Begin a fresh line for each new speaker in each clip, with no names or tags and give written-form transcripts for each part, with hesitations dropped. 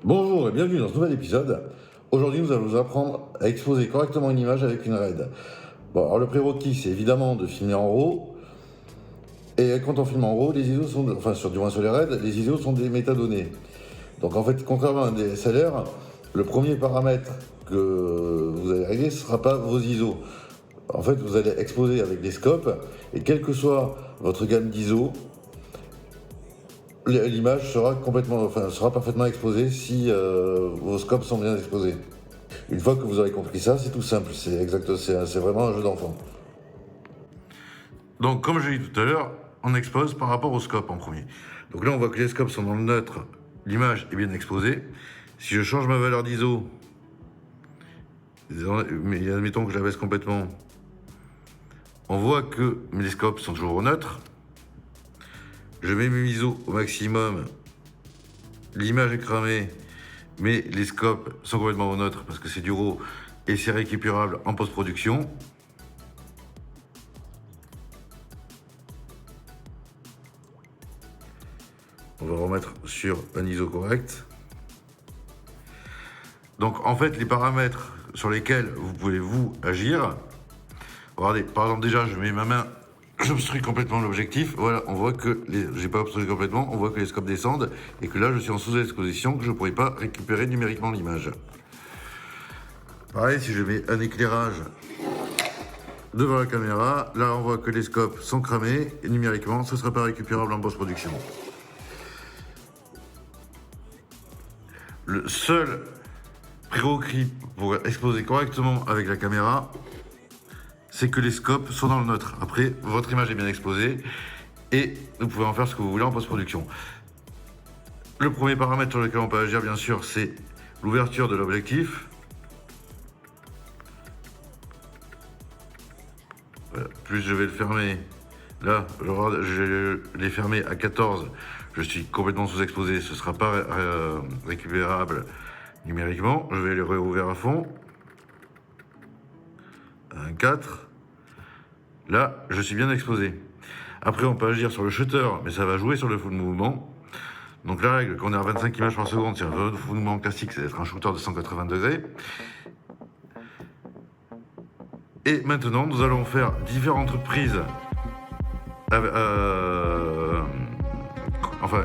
Bonjour et bienvenue dans ce nouvel épisode. Aujourd'hui, nous allons vous apprendre à exposer correctement une image avec une RAID. Bon, alors le prérequis, c'est évidemment de filmer en RAW. Et quand on filme en RAW, les ISO sont, du moins sur les RAID, les ISO sont des métadonnées. Donc en fait, contrairement à un DSLR, le premier paramètre que vous allez régler, ce ne sera pas vos ISO. En fait, vous allez exposer avec des scopes, et quelle que soit votre gamme d'ISO, l'image sera parfaitement exposée si vos scopes sont bien exposés. Une fois que vous aurez compris ça, c'est tout simple, c'est vraiment un jeu d'enfant. Donc comme je l'ai dit tout à l'heure, on expose par rapport au scope en premier. Donc là on voit que les scopes sont dans le neutre, l'image est bien exposée. Si je change ma valeur d'ISO, mais admettons que je la baisse complètement, on voit que mes scopes sont toujours au neutre. Je mets mes ISO au maximum, l'image est cramée, mais les scopes sont complètement au neutre parce que c'est du RAW et c'est récupérable en post-production. On va remettre sur un ISO correct. Donc en fait, les paramètres sur lesquels vous pouvez vous agir, regardez, par exemple déjà je mets ma main, j'obstrue complètement l'objectif, voilà, on voit que j'ai pas obstrué complètement, on voit que les scopes descendent et que là je suis en sous-exposition, que je ne pourrais pas récupérer numériquement l'image. Pareil, si je mets un éclairage devant la caméra, là on voit que les scopes sont cramés et numériquement ce ne sera pas récupérable en post-production. Le seul prérequis pour exposer correctement avec la caméra, c'est que les scopes sont dans le neutre. Après, votre image est bien exposée et vous pouvez en faire ce que vous voulez en post-production. Le premier paramètre sur lequel on peut agir, bien sûr, c'est l'ouverture de l'objectif. Voilà. Plus je vais le fermer, là, je l'ai fermé à 14, je suis complètement sous-exposé, ce ne sera pas récupérable numériquement. Je vais le réouvrir à fond. Un 4. Là, je suis bien exposé. Après, on peut agir sur le shutter, mais ça va jouer sur le flou de mouvement. Donc la règle, quand on est à 25 images par seconde, sur un flou de mouvement classique, c'est d'être un shooter de 180 degrés. Et maintenant, nous allons faire différentes prises.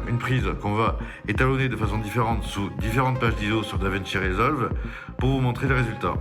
Une prise qu'on va étalonner de façon différente sous différentes pages d'ISO sur DaVinci Resolve pour vous montrer les résultats.